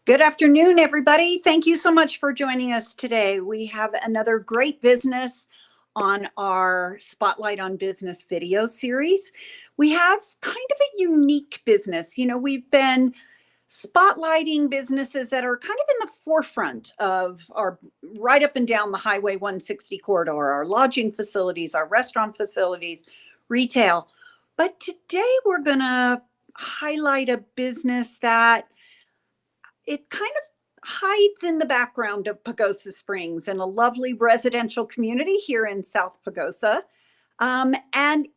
Good afternoon, everybody. Thank you so much for joining us today. We have another great business on our Spotlight on Business video series. We have kind of a unique business. We've been spotlighting businesses that are kind of in the forefront of our right up and down the Highway 160 corridor, our lodging facilities, our restaurant facilities, retail. But today we're going to highlight a business that it kind of hides in the background of Pagosa Springs and a lovely residential community here in South Pagosa. And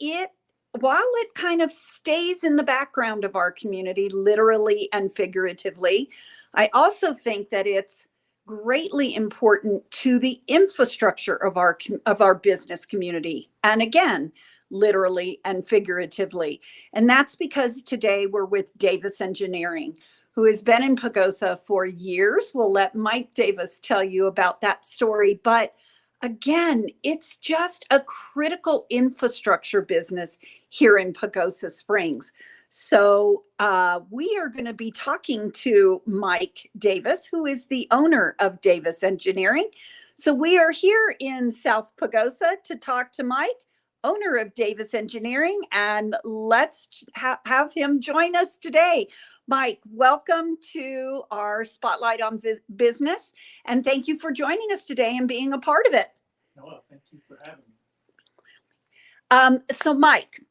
while it kind of stays in the background of our community, literally and figuratively, I also think that it's greatly important to the infrastructure of our business community. And again, literally and figuratively. And that's because today we're with Davis Engineering, who has been in Pagosa for years. We'll let Mike Davis tell you about that story. But again, it's just a critical infrastructure business here in Pagosa Springs. So we are going to be talking to Mike Davis, who is the owner of Davis Engineering. So we are here in South Pagosa to talk to Mike, owner of Davis Engineering, and let's have him join us today. Mike, welcome to our Spotlight on Business, and thank you for joining us today and being a part of it. Hello, thank you for having me. So Mike,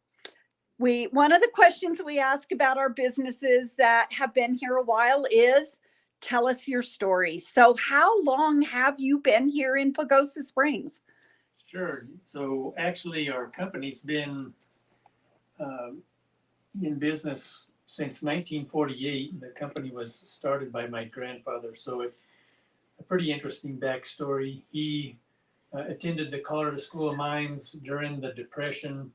one of the questions we ask about our businesses that have been here a while is, tell us your story. So how long have you been here in Pagosa Springs? Sure. So actually our company's been in business since 1948. The company was started by my grandfather, so it's a pretty interesting backstory. He attended the Colorado School of Mines during the Depression.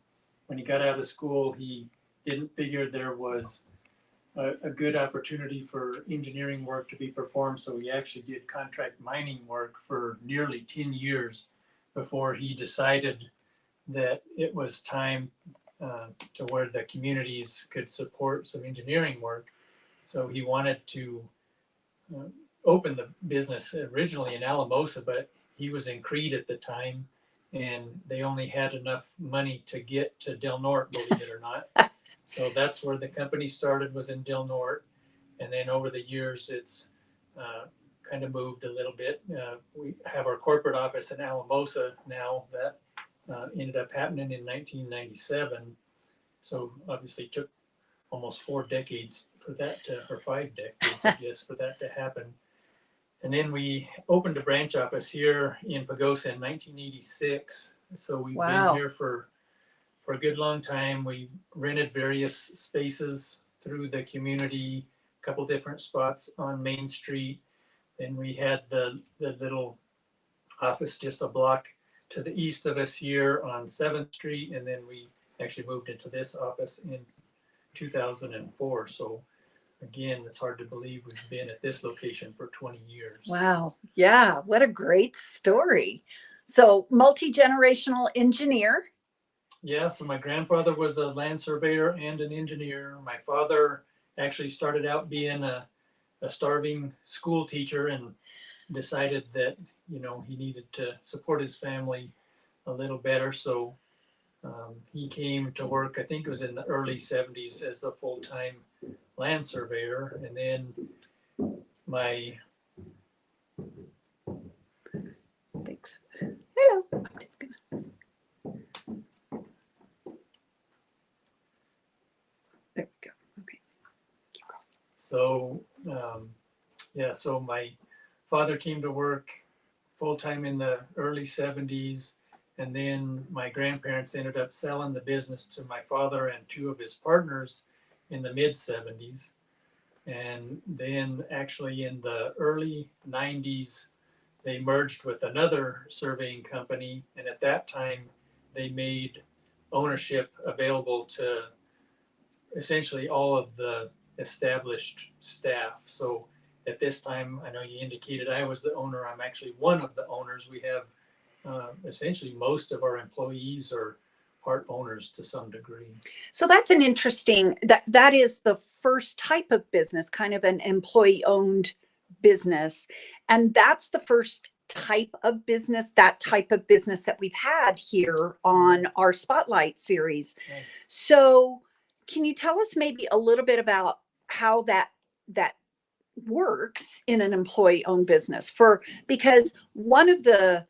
When he got out of school, he didn't figure there was a good opportunity for engineering work to be performed, so he actually did contract mining work for nearly 10 years before he decided that it was time to where the communities could support some engineering work. So he wanted to open the business originally in Alamosa, but he was in Crete at the time, and they only had enough money to get to Del Norte, believe it or not. So that's where the company started, was in Del Norte. And then over the years, it's kind of moved a little bit. We have our corporate office in Alamosa now. That ended up happening in 1997. So obviously took almost 4 decades for that or 5 decades, I guess, for that to happen. And then we opened a branch office here in Pagosa in 1986. So we've been here for a good long time. We rented various spaces through the community, a couple different spots on Main Street. Then we had the little office just a block to the east of us here on 7th Street. And then we actually moved into this office in 2004. So again, it's hard to believe we've been at this location for 20 years. Wow. Yeah. What a great story. So multi-generational engineer. Yeah. So my grandfather was a land surveyor and an engineer. My father actually started out being a starving school teacher and decided that, he needed to support his family a little better. So he came to work, I think it was in the early 70s, as a full-time land surveyor. And then Thanks. Hello. I'm just gonna. There we go. Okay. Keep going. So, so my father came to work full-time in the early 70s. And then my grandparents ended up selling the business to my father and 2 of his partners in the mid 70s. And then actually in the early 90s, they merged with another surveying company. And at that time, they made ownership available to essentially all of the established staff. So at this time, I know you indicated I was the owner. I'm actually one of the owners. We have essentially most of our employees are part owners to some degree. So that's an interesting, that is the first type of business, kind of an employee owned business. And that's the first type of business, that type of business that we've had here on our Spotlight series. Nice. So can you tell us maybe a little bit about how that works in an employee-owned business? Because one of the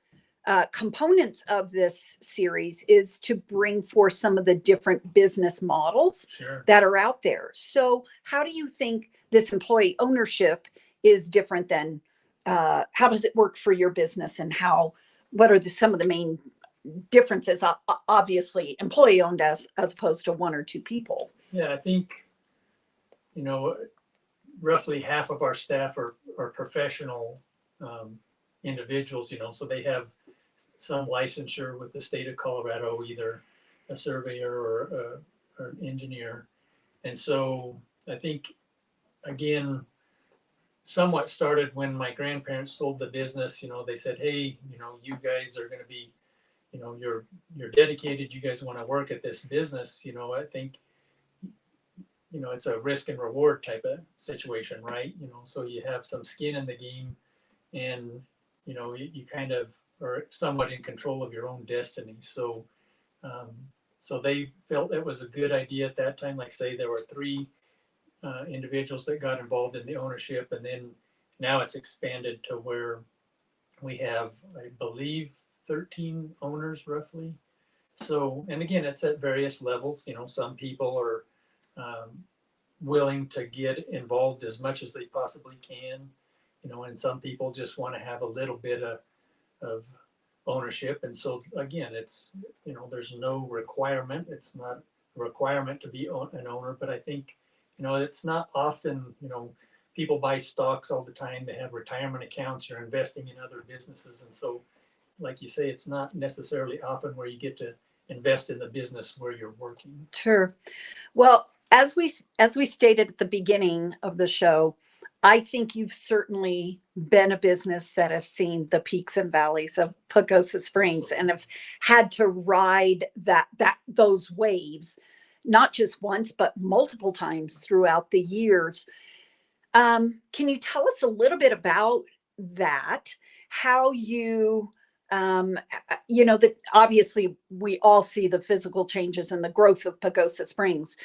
components of this series is to bring forth some of the different business models Sure. that are out there. So how do you think this employee ownership is different than, how does it work for your business, and what are some of the main differences? Obviously employee owned as opposed to one or two people. Yeah, I think, roughly half of our staff are professional individuals, so they have some licensure with the state of Colorado, either a surveyor or an engineer. And so I think, again, somewhat started when my grandparents sold the business. They said, hey, you guys are going to be, you're dedicated, you guys want to work at this business. I think, it's a risk and reward type of situation, right? So you have some skin in the game, and, you kind of are somewhat in control of your own destiny. So, so they felt it was a good idea at that time. Like say there were three individuals that got involved in the ownership, and then now it's expanded to where we have, I believe, 13 owners roughly. So, and again, it's at various levels. Some people are willing to get involved as much as they possibly can, and some people just want to have a little bit of ownership. And so again, it's, there's no requirement. It's not a requirement to be an owner, but I think, it's not often, people buy stocks all the time. They have retirement accounts, you're investing in other businesses. And so, like you say, it's not necessarily often where you get to invest in the business where you're working. Sure. Well, as we stated at the beginning of the show, I think you've certainly been a business that have seen the peaks and valleys of Pagosa Springs. Absolutely. And have had to ride those waves, not just once, but multiple times throughout the years. Can you tell us a little bit about that? How you, that obviously we all see the physical changes and the growth of Pagosa Springs,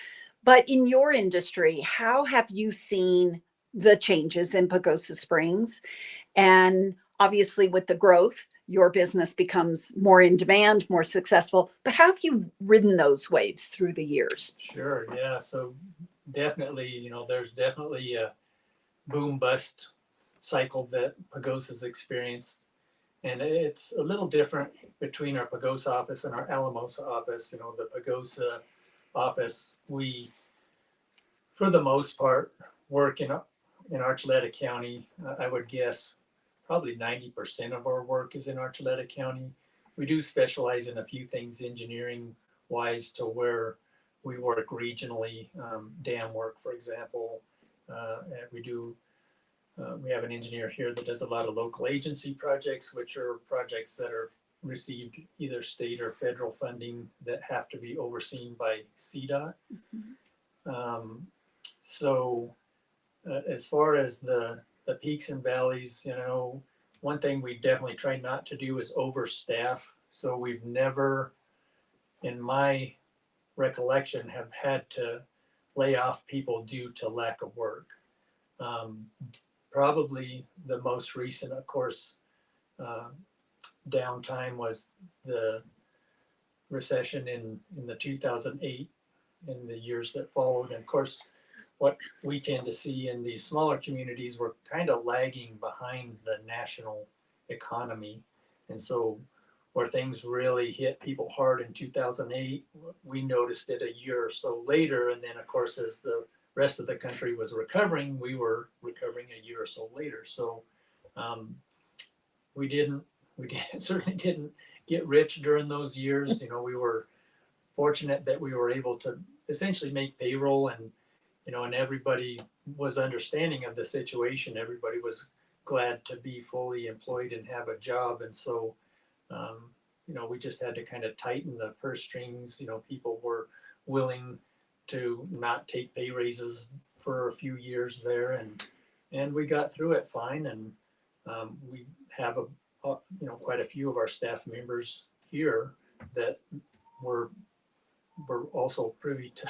but in your industry, how have you seen the changes in Pagosa Springs? And obviously with the growth, your business becomes more in demand, more successful, but how have you ridden those waves through the years? Sure. Yeah. So definitely, there's definitely a boom bust cycle that Pagosa's experienced. And it's a little different between our Pagosa office and our Alamosa office. The Pagosa office, we, for the most part, work in Archuleta County. I would guess probably 90% of our work is in Archuleta County. We do specialize in a few things engineering wise, to where we work regionally, dam work, for example. And we have an engineer here that does a lot of local agency projects, which are projects that are received either state or federal funding that have to be overseen by CDOT. Mm-hmm. So as far as the peaks and valleys, one thing we definitely try not to do is overstaff. So we've never, in my recollection, have had to lay off people due to lack of work. Probably the most recent, of course, downtime was the recession in the 2008 and the years that followed. And of course, what we tend to see in these smaller communities, we're kind of lagging behind the national economy. And so where things really hit people hard in 2008, we noticed it a year or so later. And then, of course, as the rest of the country was recovering, we were recovering a year or so later. So we certainly didn't get rich during those years. We were fortunate that we were able to essentially make payroll, and and everybody was understanding of the situation. Everybody was glad to be fully employed and have a job. And so we just had to kind of tighten the purse strings. People were willing to not take pay raises for a few years there, and and we got through it fine. And we have quite a few of our staff members here that were also privy to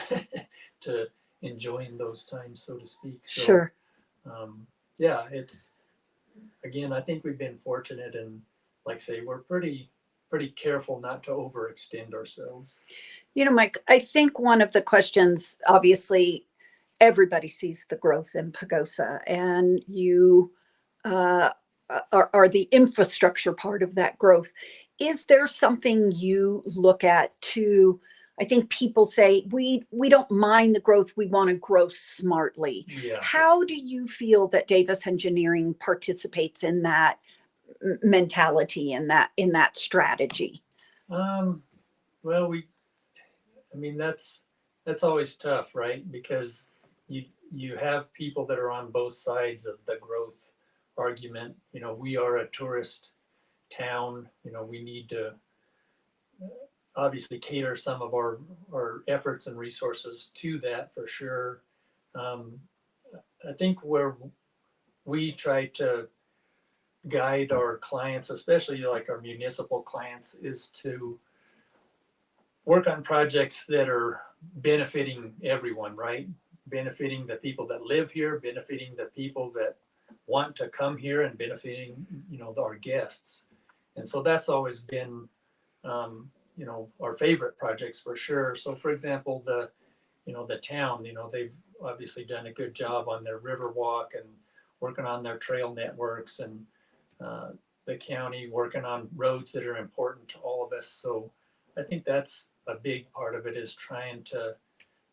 to enjoying those times, so to speak. So, Sure. yeah, it's, again, I think we've been fortunate, and like I say, we're pretty careful not to overextend ourselves. You know, Mike, I think one of the questions, obviously, everybody sees the growth in Pagosa, and you uh, are the infrastructure part of that growth. Is there something you look at to? I think people say we don't mind the growth, we want to grow smartly. Yeah. How do you feel that Davis Engineering participates in that mentality, in that strategy? Well, I mean, that's always tough, right? Because you have people that are on both sides of the growth argument. We are a tourist town. We need to obviously cater some of our efforts and resources to that, for sure. I think where we try to guide our clients, especially like our municipal clients, is to work on projects that are benefiting everyone, right? Benefiting the people that live here, benefiting the people that want to come here, and benefiting, our guests. And so that's always been, our favorite projects, for sure. So, for example, the town, they've obviously done a good job on their river walk and working on their trail networks, and the county working on roads that are important to all of us. So I think that's a big part of it, is trying to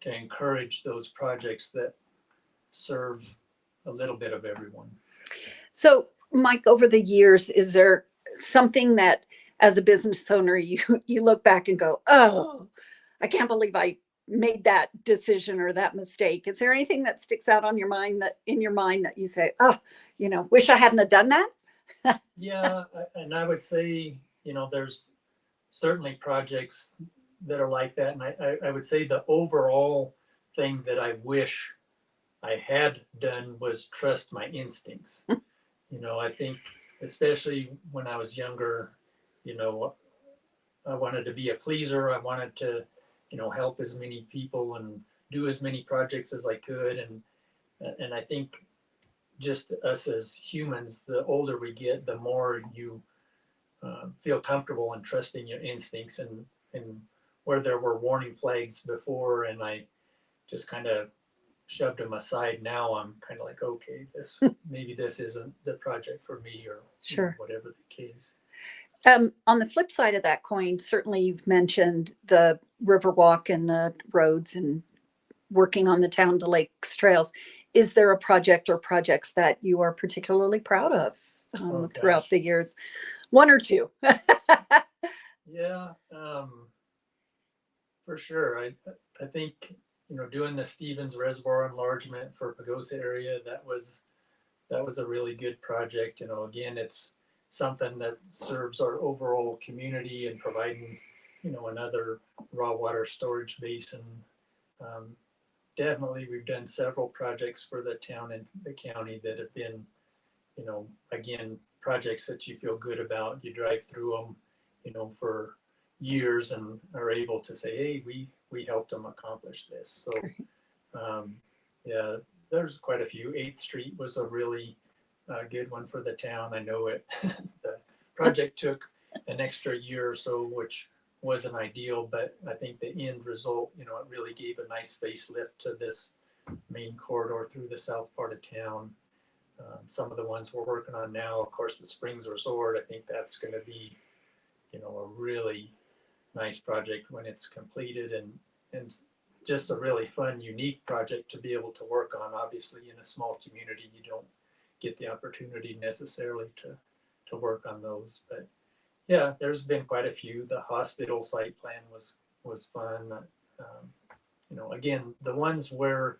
encourage those projects that serve a little bit of everyone. So, Mike, over the years, is there something that, as a business owner, you look back and go, "Oh, I can't believe I made that decision or that mistake"? Is there anything that sticks out on your mind, that you say, "Oh, wish I hadn't have done that"? Yeah, and I would say, there's certainly projects that are like that, and I would say the overall thing that I wish I had done was trust my instincts. I think, especially when I was younger, I wanted to be a pleaser. I wanted to, help as many people and do as many projects as I could. And I think just us as humans, the older we get, the more you feel comfortable in trusting your instincts, and where there were warning flags before, and I just kind of shoved them aside. Now I'm kind of like, okay, maybe this isn't the project for me, or Sure. whatever the case. On the flip side of that coin, certainly you've mentioned the Riverwalk and the roads and working on the town to lakes trails. Is there a project or projects that you are particularly proud of throughout the years? One or two? Yeah, for sure. I think, doing the Stevens Reservoir enlargement for Pagosa area, that was a really good project. Again, it's something that serves our overall community and providing, another raw water storage basin. Definitely, we've done several projects for the town and the county that have been, again, projects that you feel good about. You drive through them, for years, and are able to say, hey, we helped them accomplish this. So, yeah, there's quite a few. 8th Street was a really good one for the town. I know the project took an extra year or so, which wasn't ideal, but I think the end result, it really gave a nice facelift to this main corridor through the south part of town. Some of the ones we're working on now, of course, the Springs Resort, I think that's going to be, a really nice project when it's completed, and just a really fun, unique project to be able to work on. Obviously, in a small community, you don't get the opportunity necessarily to work on those. But yeah, there's been quite a few. The hospital site plan was fun. Again, the ones where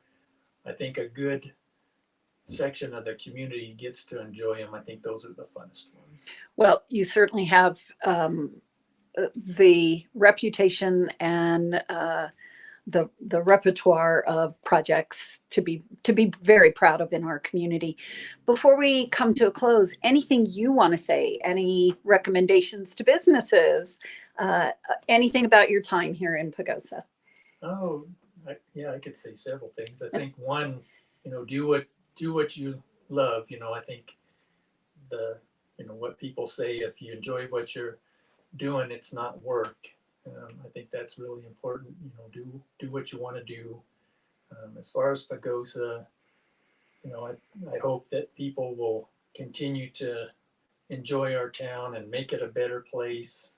I think a good section of the community gets to enjoy them, I think those are the funnest ones. Well, you certainly have the reputation and the repertoire of projects to be very proud of in our community. Before we come to a close, anything you want to say? Any recommendations to businesses? Anything about your time here in Pagosa? Oh, yeah, I could say several things. I think one, do what you love. I think what people say, if you enjoy what you're doing, it's not work. I think that's really important. Do what you want to do. As far as Pagosa, I hope that people will continue to enjoy our town and make it a better place.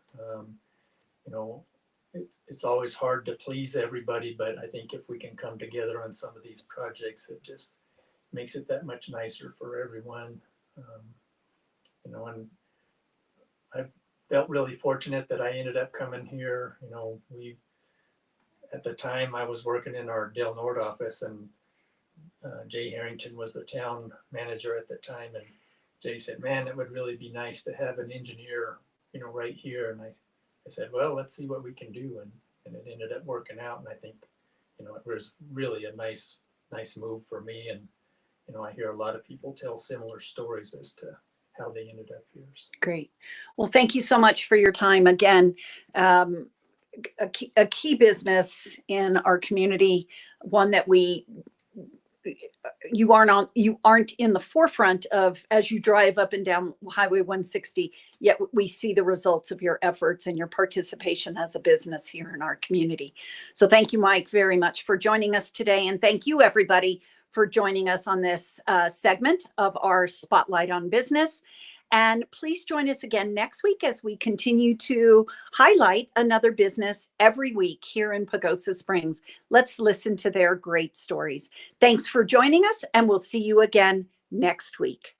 It's always hard to please everybody, but I think if we can come together on some of these projects, it just makes it that much nicer for everyone. And I felt really fortunate that I ended up coming here. At the time I was working in our Del Norte office, and Jay Harrington was the town manager at the time, and Jay said, "Man, it would really be nice to have an engineer, right here." And I said, "Well, let's see what we can do," and it ended up working out. And I think, it was really a nice move for me. And I hear a lot of people tell similar stories as to how they ended up here. So. Great. Well, thank you so much for your time. Again, a key business in our community, one that you aren't in the forefront of as you drive up and down Highway 160, yet we see the results of your efforts and your participation as a business here in our community. So thank you, Mike, very much for joining us today. And thank you, everybody, for joining us on this segment of our Spotlight on Business. And please join us again next week as we continue to highlight another business every week here in Pagosa Springs. Let's listen to their great stories. Thanks for joining us, and we'll see you again next week.